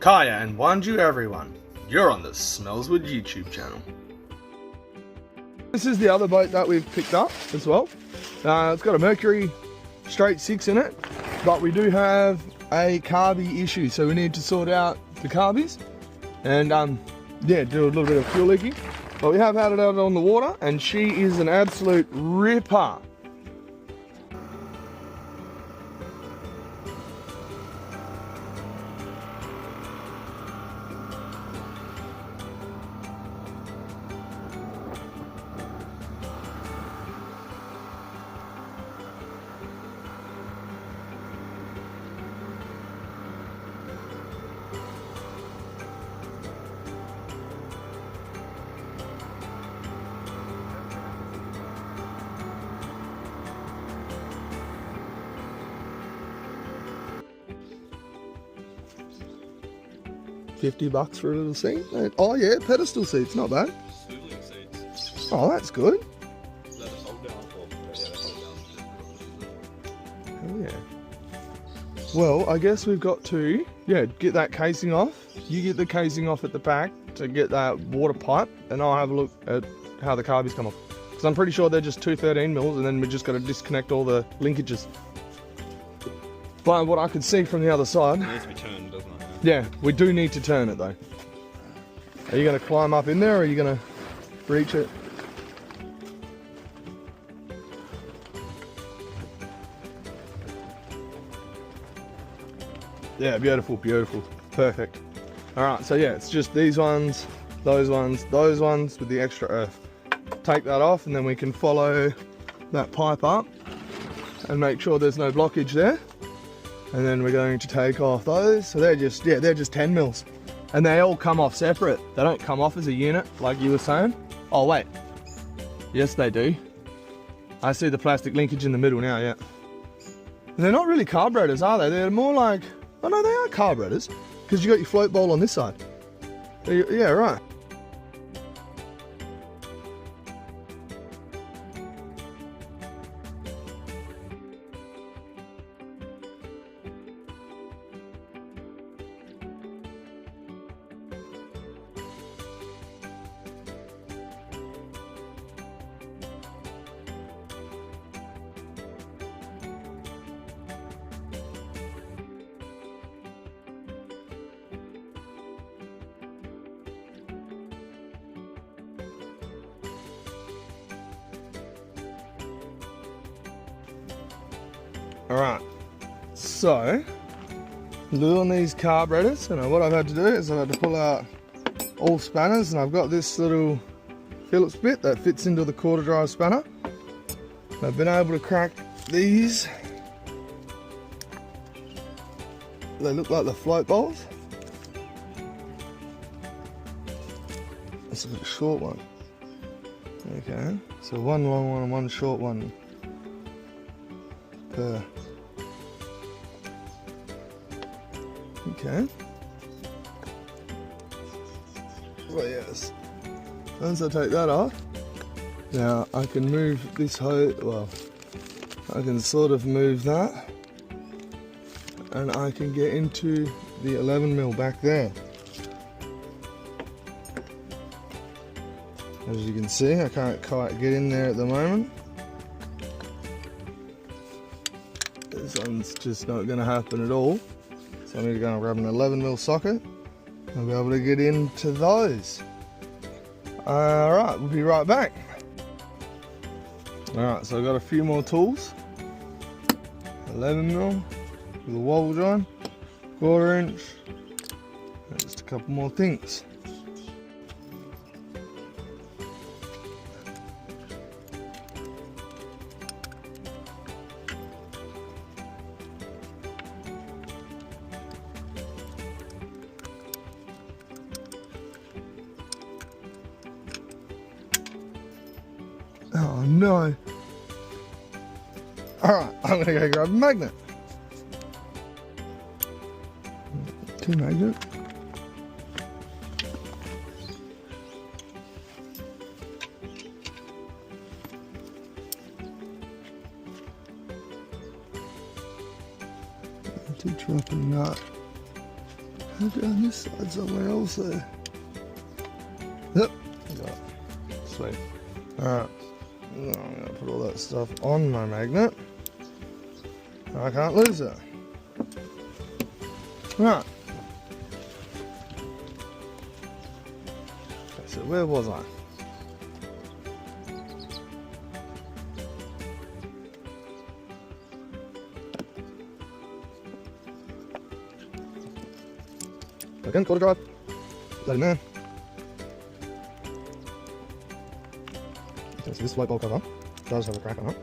Kaya and Wanju everyone, you're on the Smellswood YouTube channel. This is the other boat that we've picked up as well. It's got a Mercury straight 6 in it, but we do have a carby issue, so we need to sort out the carbies and yeah, do a little bit of fuel leaking. But we have had it out on the water and she is an absolute ripper. $50 for a little seat. Oh yeah, pedestal seats, not bad. Swiveling seats. Oh, that's good. Let us hold down for. Oh yeah. Well, I guess we've got to, get that casing off. You get the casing off at the back to get that water pipe, and I'll have a look at how the carbies come off. Because I'm pretty sure they're just 2 13 mils, and then we just got to disconnect all the linkages. But what I could see from the other side, It needs to be turned, doesn't it? yeah, we do need to turn it though. Are you going to climb up in there, or are you going to reach it? Yeah, beautiful, beautiful. Perfect. Alright, so yeah, it's just these ones, those ones with the extra earth. Take that off and then we can follow that pipe up and make sure there's no blockage there. And then we're going to take off those. So they're just 10 mils. And they all come off separate. They don't come off as a unit like you were saying. Oh wait. Yes they do. I see the plastic linkage in the middle now, yeah. They're not really carburetors, are they? They're more like, oh no, they are carburetors. Because you got your float bowl on this side. Yeah, right. Alright, so doing these carburetors, and what I've had to do is I've had to pull out all spanners, and I've got this little Phillips bit that fits into the quarter drive spanner. I've been able to crack these. They look like the float bowls. This is a short one. Okay, so one long one and one short one per. Okay. Well, yes. Once I take that off, now I can move this hose. Well, I can sort of move that, and I can get into the 11 mil back there. As you can see, I can't quite get in there at the moment. This one's just not going to happen at all. So I need to go and grab an 11 mil socket and be able to get into those. Alright, we'll be right back. Alright, so I've got a few more tools. 11 mil with a wobble joint, 1/4 inch, and just a couple more things. Oh no. Alright, I'm gonna go grab a magnet. 2 magnets. To drop a nut. Down this side somewhere also. Yep. Got it. Sweet. Alright. I'm going to put all that stuff on my magnet. I can't lose it. Right. Okay, so where was I? Again, quarter drive. Let him in. Okay, so this white ball cover does have a crack on it.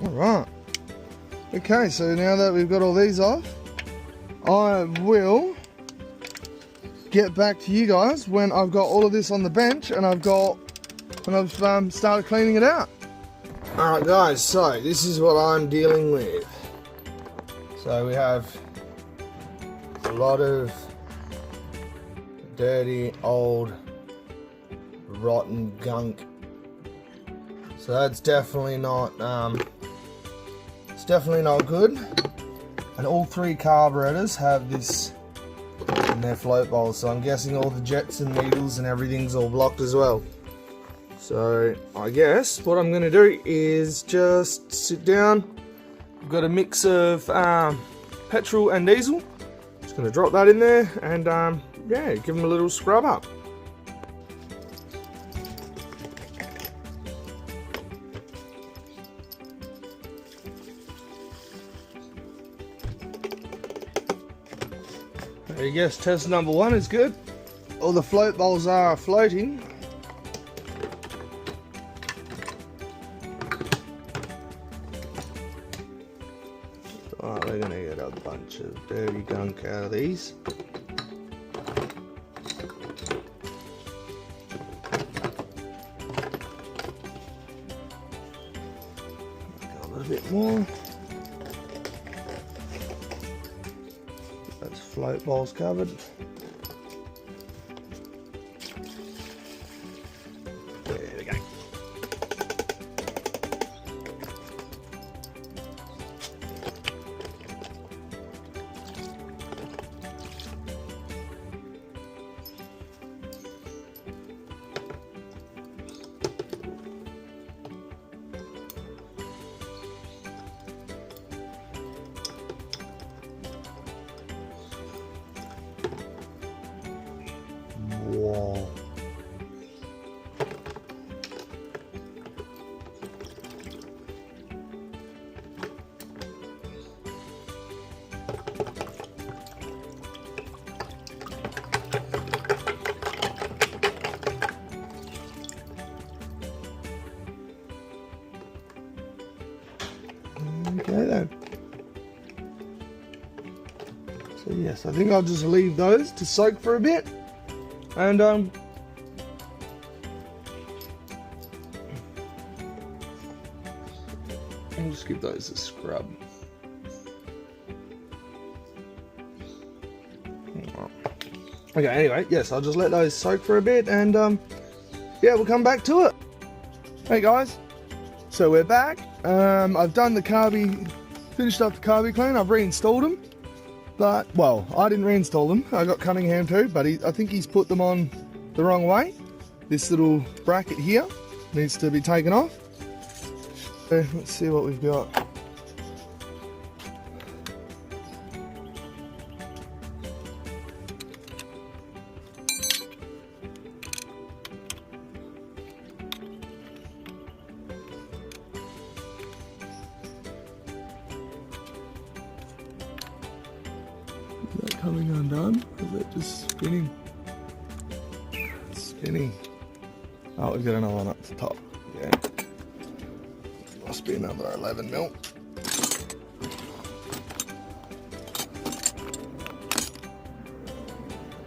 Alright. Okay, so now that we've got all these off, I will get back to you guys when I've got all of this on the bench and I've started cleaning it out. Alright guys, so this is what I'm dealing with. So we have a lot of dirty, old, rotten gunk. So that's definitely not, it's definitely not good. And all three carburetors have this in their float bowls, so I'm guessing all the jets and needles and everything's all blocked as well. So I guess what I'm going to do is just sit down. I've got a mix of petrol and diesel. Just going to drop that in there and yeah, give them a little scrub up. I guess test number one is good. All the float bowls are floating. Alright, we're going to get a bunch of dirty gunk out of these. Got a little bit more. That's float bowls covered. There we go. Whoa. Okay then. So yes, I think I'll just leave those to soak for a bit. And I'll just give those a scrub. Okay, anyway, yes, I'll just let those soak for a bit and yeah, we'll come back to it. Hey guys, so we're back. I've done the carby, finished up the carby clean, I've reinstalled them. But, well, I didn't reinstall them. I got Cunningham too, but I think he's put them on the wrong way. This little bracket here needs to be taken off. So, let's see what we've got. Is that coming undone? Is that just spinning? It's spinning. Oh, we've got another one up the top. Yeah. Must be another 11 mil.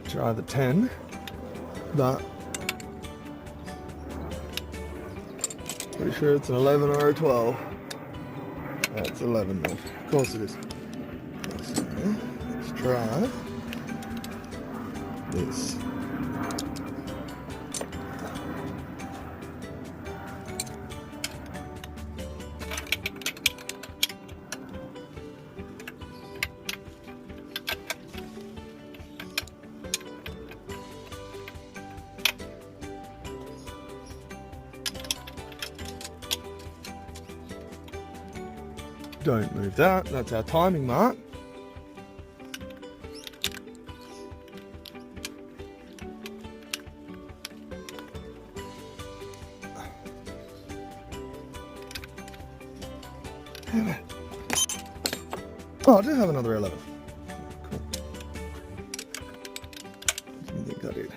Try the 10, but pretty sure it's an 11 or a 12. That's 11 mil. Of course it is. Let's try this. Don't move that, that's our timing mark. Damn it. Oh, I do have another 11. Cool. What do you think I did?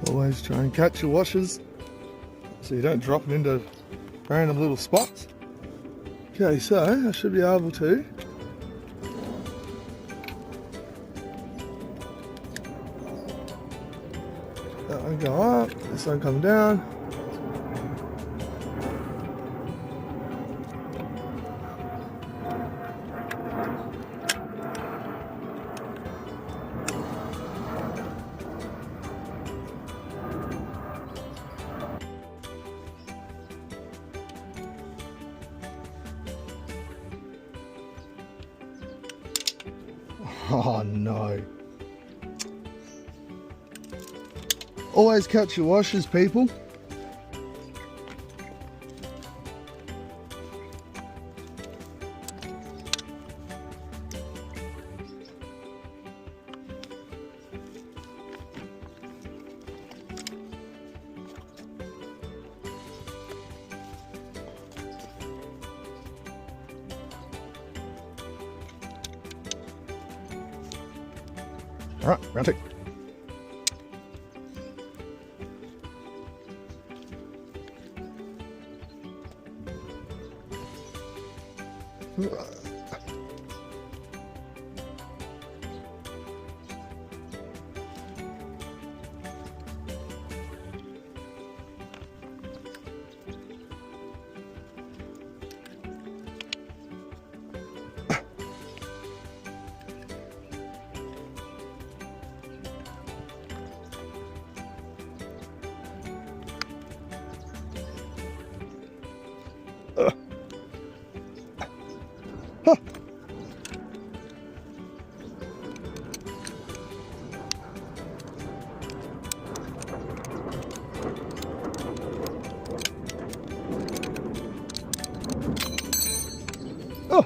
Always try and catch your washers so you don't drop them into random little spots. Okay, so I should be able to that one go up, this one come down. Oh no. Always catch your washers, people. All right, round 2. Huh. Oh,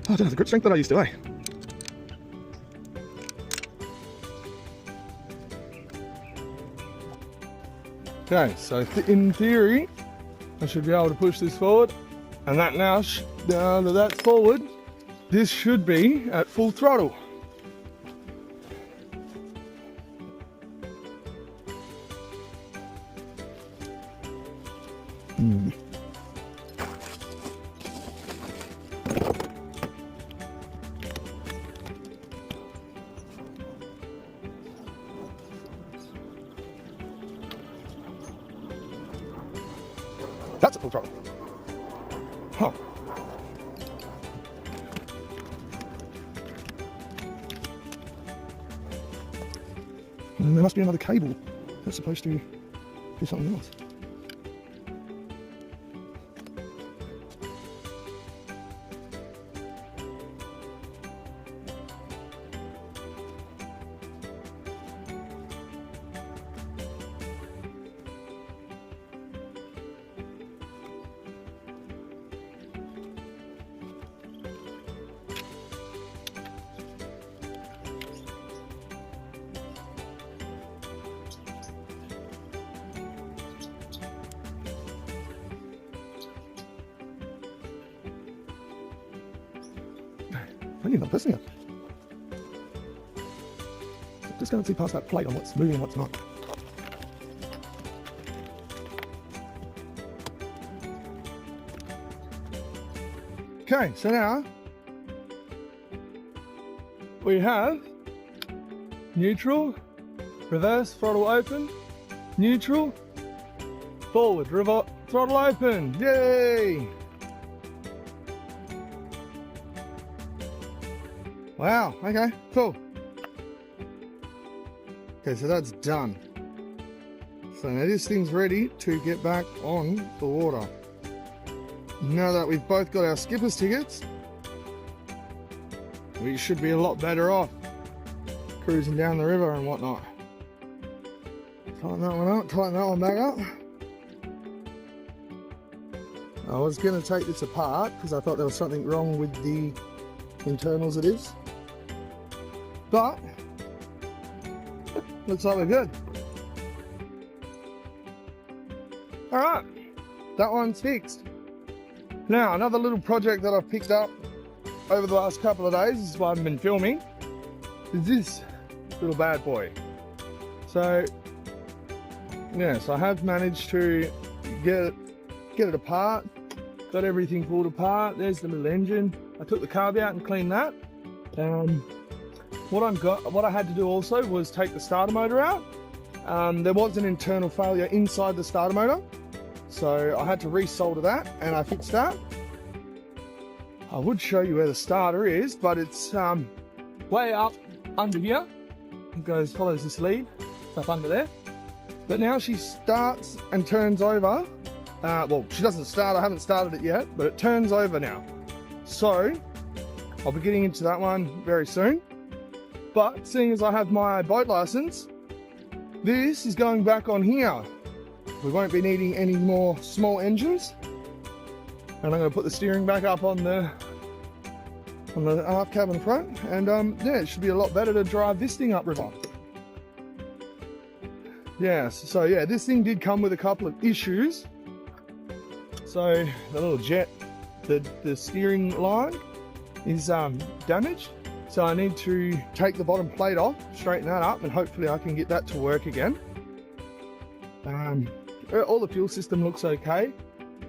I don't have the grip strength that I used to, eh? Okay, so in theory, I should be able to push this forward, and that now that that's forward, this should be at full throttle. That's at full throttle. Huh. And there must be another cable that's supposed to do something else. I ain't even pressing it. Just going to see past that plate on what's moving and what's not. Okay, so now we have neutral, reverse, throttle open, neutral, forward, throttle open. Yay! Wow, okay, cool. Okay, so that's done. So now this thing's ready to get back on the water. Now that we've both got our skipper's tickets, we should be a lot better off cruising down the river and whatnot. Tighten that one up, tighten that one back up. I was going to take this apart because I thought there was something wrong with the internals of this. But looks like we're good. Alright, that one's fixed. Now, another little project that I've picked up over the last couple of days, this is why I've been filming, is this little bad boy. So, yes, I have managed to get it apart, got everything pulled apart. There's the little engine. I took the carb out and cleaned that. What I had to do also was take the starter motor out. There was an internal failure inside the starter motor, so I had to resolder that, and I fixed that. I would show you where the starter is, but it's way up under here. It follows this lead, up under there. But now she starts and turns over. Well, she doesn't start, I haven't started it yet, but it turns over now. So, I'll be getting into that one very soon. But seeing as I have my boat license, this is going back on here. We won't be needing any more small engines. And I'm going to put the steering back up on the aft cabin front. And yeah, it should be a lot better to drive this thing upriver. Yes, so yeah, this thing did come with a couple of issues. So the little jet, the steering line is damaged. So I need to take the bottom plate off, straighten that up, and hopefully I can get that to work again. All the fuel system looks okay.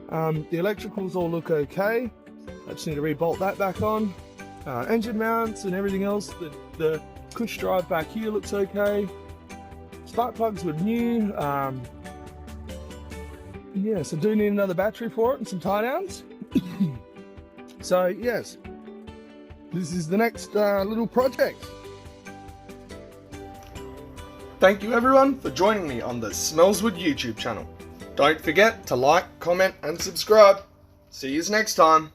The electricals all look okay. I just need to re-bolt that back on. Engine mounts and everything else. The push drive back here looks okay. Spark plugs were new. Yeah, so do need another battery for it and some tie downs. So yes, this is the next little project. Thank you everyone for joining me on the Smellswood YouTube channel. Don't forget to like, comment and subscribe. See you next time.